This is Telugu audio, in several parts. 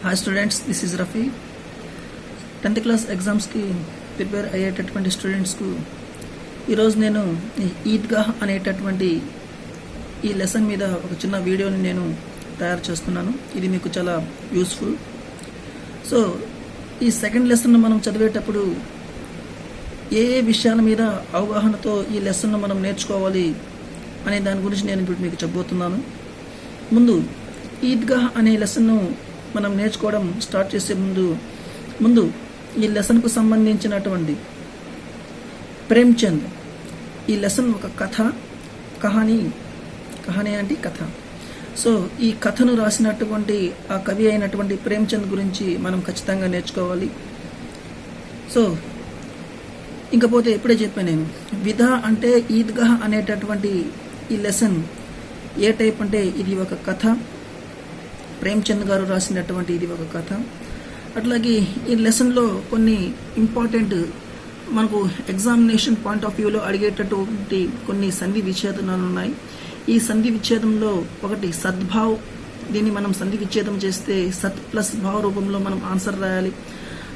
Hi students, this is Rafi. 10th class ఎగ్జామ్స్కి ప్రిపేర్ అయ్యేటటువంటి స్టూడెంట్స్కు ఈరోజు నేను ఈద్గాహ్ అనేటటువంటి ఈ లెసన్ మీద ఒక చిన్న వీడియోని నేను తయారు చేస్తున్నాను. ఇది మీకు చాలా యూస్ఫుల్. సో ఈ సెకండ్ లెసన్ మనం చదివేటప్పుడు ఏ విషయాల మీద అవగాహనతో ఈ లెసన్ను మనం నేర్చుకోవాలి అనే దాని గురించి నేను ఇప్పుడు మీకు చెప్పబోతున్నాను. ముందు ఈద్గాహ్ అనే లెసన్ను మనం నేర్చుకోవడం స్టార్ట్ చేసే ముందు ఈ లెసన్కు సంబంధించినటువంటి ప్రేమ్చంద్ ఈ లెసన్ ఒక కహానీ అంటే కథ. సో ఈ కథను రాసినటువంటి ఆ కవి అయినటువంటి ప్రేమ్చంద్ గురించి మనం ఖచ్చితంగా నేర్చుకోవాలి. సో ఇంకపోతే ఎప్పుడే చెప్పాను నేను, విధా అంటే ఈద్గాహ్ అనేటటువంటి ఈ లెసన్ ఏ టైప్ అంటే ఇది ఒక కథ. ప్రేమ్చంద్ గారు రాసినటువంటి ఇది ఒక కథ. అట్లాగే ఈ లెసన్లో కొన్ని ఇంపార్టెంట్ మనకు ఎగ్జామినేషన్ పాయింట్ ఆఫ్ వ్యూలో అడిగేటటువంటి కొన్ని సంధి విచ్ఛేదనాలు ఉన్నాయి. ఈ సంధి విచ్ఛేదంలో ఒకటి సద్భావ్. దీన్ని మనం సంధి విచ్ఛేదం చేస్తే సత్ ప్లస్ భావ రూపంలో మనం ఆన్సర్ రాయాలి.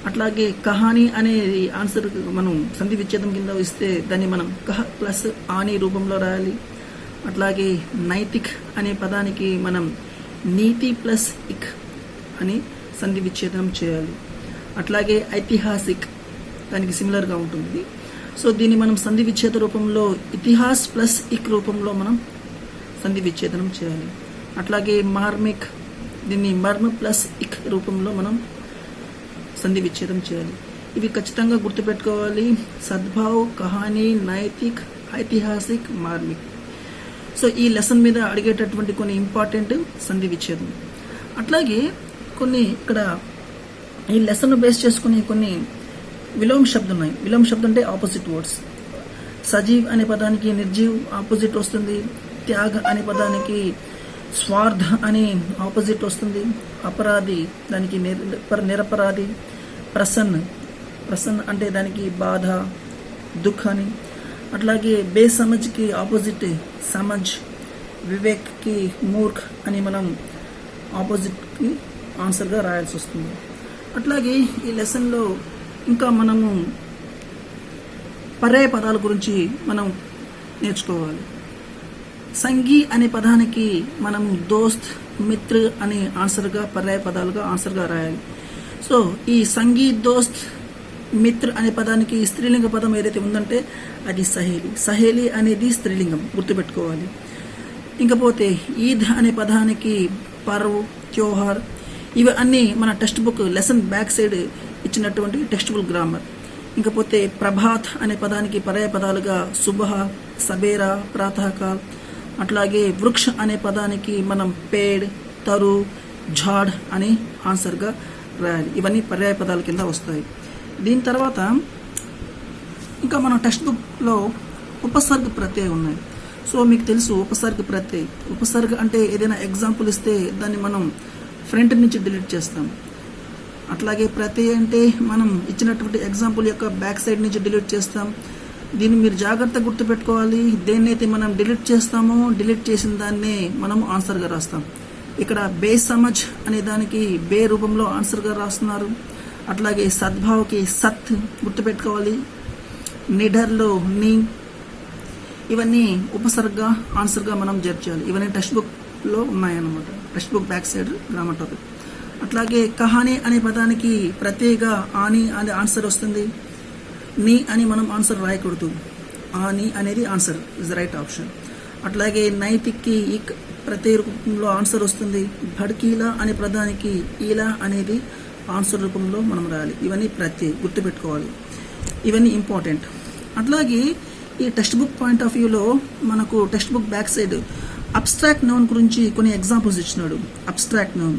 అట్లాగే కహానీ అనేది ఆన్సర్ మనం సంధి విచ్ఛేదం కింద ఇస్తే దాన్ని మనం కహ ప్లస్ ఆని రూపంలో రాయాలి. అట్లాగే నైతిక్ అనే పదానికి మనం నీతి ప్లస్ ఇక్ అని సంధి విచ్ఛేదనం చేయాలి. అట్లాగే ఐతిహాసిక్ దానికి సిమిలర్గా ఉంటుంది. సో దీన్ని మనం సంధి విచ్ఛేద రూపంలో ఇతిహాస్ ప్లస్ ఇక్ రూపంలో మనం సంధి విచ్ఛేదనం చేయాలి. అట్లాగే మార్మిక్, దీన్ని మర్మ ప్లస్ ఇక్ రూపంలో మనం సంధి విచ్ఛేదం చేయాలి. ఇవి ఖచ్చితంగా గుర్తుపెట్టుకోవాలి. సద్భావ్, కహానీ, నైతిక్, ఐతిహాసిక్, మార్మిక్. సో ఈ లెసన్ మీద అడిగేటటువంటి కొన్ని ఇంపార్టెంట్ సంధి విచ్ఛేదం. అట్లాగే కొన్ని ఇక్కడ ఈ లెసన్ బేస్ చేసుకుని కొన్ని విలోమ శబ్దం ఉన్నాయి. విలోమ శబ్దం అంటే ఆపోజిట్ వర్డ్స్. సజీవ్ అనే పదానికి నిర్జీవ్ ఆపోజిట్ వస్తుంది. త్యాగ్ అనే పదానికి స్వార్థ అని ఆపోజిట్ వస్తుంది. అపరాధి దానికి నిరపరాధి. ప్రసన్న అంటే దానికి బాధ, దుఃఖాన్ని. అట్లాగే బేసమజ్కి ఆపోజిట్ సమజ్. వివేక్కి మూర్ఖ్ అని మనం ఆపోజిట్కి ఆన్సర్గా రాయాల్సి వస్తుంది. అట్లాగే ఈ లెసన్లో ఇంకా మనము పర్యాయ పదాల గురించి మనం నేర్చుకోవాలి. సంగీ అనే పదానికి మనము దోస్త్, మిత్ర అనే ఆన్సర్గా పర్యాయ పదాలుగా ఆన్సర్గా రాయాలి. సో ఈ సంగీ, దోస్త్, మిత్ర అనే పదానికి స్త్రీలింగ పదం ఏదైతే ఉందంటే అది సహేలి. సహేలి అనేది స్త్రీలింగం, గుర్తుపెట్టుకోవాలి. ఇంకపోతే ఈద్ అనే పదానికి పర్వ్, త్యోహార్. ఇవి అన్నీ మన text book lesson back side ఇచ్చినటువంటి టెక్స్ట్ బుక్ గ్రామర్. ఇంకపోతే ప్రభాత్ అనే పదానికి పర్యాయ పదాలుగా సుబహ, సబేరా, ప్రాతకాల్. అట్లాగే వృక్ష అనే పదానికి మనం పేడ్, తరు, ఝాడ్ అని ఆన్సర్గా రాయాలి. ఇవన్నీ పర్యాయ పదాల కింద వస్తాయి. దీని తర్వాత ఇంకా మన టెక్స్ట్ బుక్లో ఉపసర్గ ప్రత్యయం ఉన్నాయి. సో మీకు తెలుసు ఉపసర్గ ప్రత్యయం. ఉపసర్గ అంటే ఏదైనా ఎగ్జాంపుల్ ఇస్తే దాన్ని మనం ఫ్రంట్ నుంచి డిలీట్ చేస్తాం. అట్లాగే ప్రత్యయం అంటే మనం ఇచ్చినటువంటి ఎగ్జాంపుల్ యొక్క బ్యాక్ సైడ్ నుంచి డిలీట్ చేస్తాం. దీన్ని మీరు జాగ్రత్తగా గుర్తుపెట్టుకోవాలి. దేన్నైతే మనం డిలీట్ చేస్తామో డిలీట్ చేసిన దాన్నే మనం ఆన్సర్గా రాస్తాం. ఇక్కడ బే సమజ్ అనే దానికి బే రూపంలో ఆన్సర్గా రాస్తున్నారు. అట్లాగే సద్భావ్కి సత్ గుర్తుపెట్టుకోవాలి. నిడర్లో నీ. ఇవన్నీ ఉపసర్గ ఆన్సర్గా మనం చేర్చాలి. ఇవన్నీ టెక్స్ట్ బుక్లో ఉన్నాయన్నమాట. Text book back side grammar topic. అట్లాగే కహానీ అనే పదానికి ప్రత్యేక ఆని అనే ఆన్సర్ వస్తుంది. నీ అని మనం ఆన్సర్ రాయకూడదు. ఆని అనేది answer is the right option. అట్లాగే నైతిక్కి ఇక్ ప్రత్యేక రూపంలో ఆన్సర్ వస్తుంది. భడ్కీలా అనే పదానికి ఈలా అనేది ఆన్సర్ రూపంలో మనం రాయాలి. ఇవన్నీ ప్రత్యయ గుర్తుపెట్టుకోవాలి. ఇవన్నీ ఇంపార్టెంట్. అట్లాగే ఈ టెక్స్ట్ బుక్ పాయింట్ ఆఫ్ వ్యూలో మనకు text book back side abstract noun గురించి కొన్ని ఎగ్జాంపుల్స్ ఇచ్చినాడు. Abstract noun.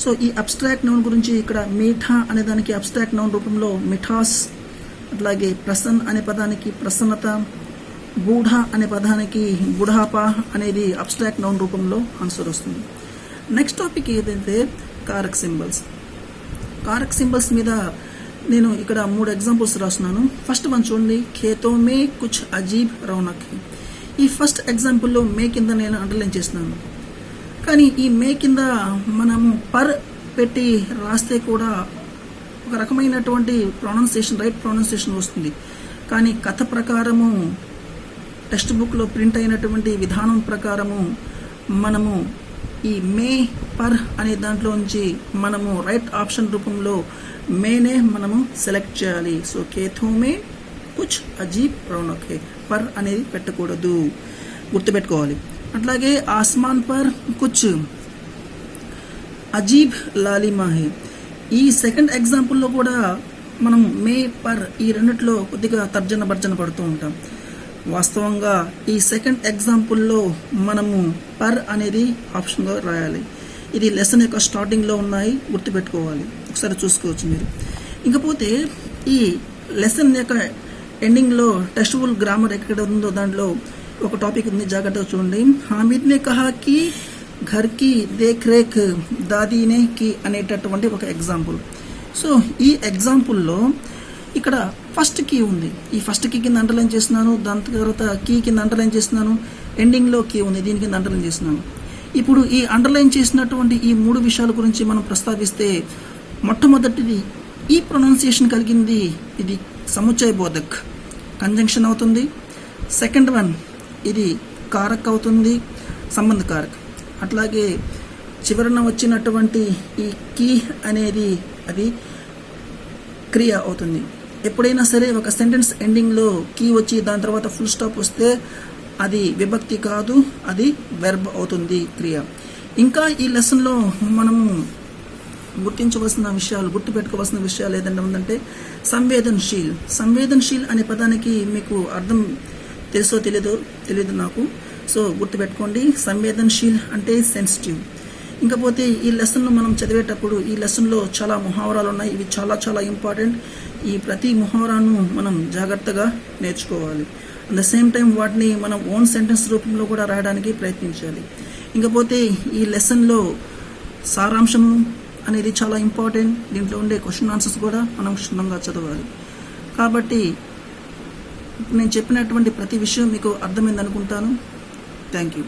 సో ఈ అబ్స్ట్రాక్ట్ నౌన్ గురించి ఇక్కడ మీఠా అనే దానికి అబ్స్ట్రాక్ట్ నౌన్ రూపంలో మిఠాస్. అట్లాగే ప్రసన్ అనే పదానికి ప్రసన్నత. బూఢా అనే పదానికి బుఢాపా అనేది అబ్స్ట్రాక్ట్ నౌన్ రూపంలో ఆన్సర్ వస్తుంది. నెక్స్ట్ టాపిక్ ఏదైతే కారక్ సింబల్స్. కారక్ సింబల్స్ మీద నేను ఇక్కడ 3 ఎగ్జాంపుల్స్ రాస్తున్నాను. ఫస్ట్ వన్ చూడండి, ఖేతో మే కుచ్ అజీబ్ రౌనక్. ఈ ఫస్ట్ ఎగ్జాంపుల్లో మే కింద నేను అండర్లైన్ చేస్తున్నాను. కానీ ఈ మే కింద మనము పర్ పెట్టి రాస్తే కూడా ఒక రకమైనటువంటి రైట్ ప్రొనౌన్సియేషన్ వస్తుంది. కానీ కథ ప్రకారము టెక్స్ట్ బుక్లో ప్రింట్ అయినటువంటి విధానం ప్రకారము మనము ఈ మే పర్ అనే దాంట్లో నుంచి మనము రైట్ ఆప్షన్ రూపంలో మేనే మనము సెలెక్ట్ చేయాలి. సో కేథో మే కుచ్ అజీబ్ రౌనక్ హే, పర్ అనేది పెట్టకూడదు, గుర్తుపెట్టుకోవాలి. అట్లాగే ఆస్మాన్ పర్ కుచ్ అజీబ్ లాలిమా హే. ఈ సెకండ్ ఎగ్జాంపుల్లో కూడా మనం మే పర్ ఈ రెండిట్లో కొద్దిగా తర్జన భర్జన పడుతూ ఉంటాం. వాస్తవంగా ఈ సెకండ్ ఎగ్జాంపుల్లో మనము పర్ అనేది ఆప్షన్గా రాయాలి. ఇది లెసన్ యొక్క స్టార్టింగ్లో ఉన్నాయి, గుర్తుపెట్టుకోవాలి. ఒకసారి చూసుకోవచ్చు మీరు. ఇంకపోతే ఈ లెసన్ యొక్క ఎండింగ్లో టెక్స్టబుల్ గ్రామర్ ఎక్కడ ఉందో దాంట్లో ఒక టాపిక్ ఉంది, జాగ్రత్తగా చూడండి. హామిద్ నే కహా కి ఘర్ కి దేఖ్ రేఖ్ దాదీనే కి అనేటటువంటి ఒక ఎగ్జాంపుల్. సో ఈ ఎగ్జాంపుల్లో ఇక్కడ ఫస్ట్ కీ ఉంది. ఈ ఫస్ట్ కీ కింద అండర్లైన్ చేస్తున్నాను, దాని తర్వాత కీ కింద అండర్లైన్ చేస్తున్నాను, ఎండింగ్లో కీ ఉంది, దీని కింద అండర్లైన్ చేస్తున్నాను. ఇప్పుడు ఈ అండర్లైన్ చేసినటువంటి ఈ 3 విషయాల గురించి మనం ప్రస్తావిస్తే, మొట్టమొదటిది ఈ ప్రొనౌన్సియేషన్ కలిగింది, ఇది సముచ్చయ బోధక్ కంజంక్షన్ అవుతుంది. సెకండ్ వన్ ఇది కారక్ అవుతుంది, సంబంధ కారక్. అట్లాగే చివరన వచ్చినటువంటి ఈ కీ అనేది అది క్రియ అవుతుంది. ఎప్పుడైనా సరే ఒక సెంటెన్స్ ఎండింగ్లో కీ వచ్చి దాని తర్వాత ఫుల్ స్టాప్ వస్తే అది విభక్తి కాదు, అది వెర్బ్ అవుతుంది, క్రియ. ఇంకా ఈ లెసన్లో మనము గుర్తుపెట్టుకోవాల్సిన విషయాలు ఏదైనా ఉందంటే సంవేదనశీల్ అనే పదానికి మీకు అర్థం తెలుసో తెలీదు నాకు. సో గుర్తుపెట్టుకోండి, సంవేదనశీల్ అంటే సెన్సిటివ్. ఇంకపోతే ఈ లెసన్ను మనం చదివేటప్పుడు ఈ లెసన్లో చాలా ముహావరాలు ఉన్నాయి. ఇవి చాలా చాలా ఇంపార్టెంట్. ఈ ప్రతి ముహావరాను మనం జాగ్రత్తగా నేర్చుకోవాలి. అట్ ద సేమ్ టైం వాటిని మనం ఓన్ సెంటెన్స్ రూపంలో కూడా రాయడానికి ప్రయత్నించాలి. ఇంకపోతే ఈ లెసన్లో సారాంశం అనేది చాలా ఇంపార్టెంట్. దీంట్లో ఉండే క్వశ్చన్ ఆన్సర్స్ కూడా మనం క్షుణ్ణంగా చదవాలి. కాబట్టి నేను చెప్పినటువంటి ప్రతి విషయం మీకు అర్థమైంది అనుకుంటాను. Thank you.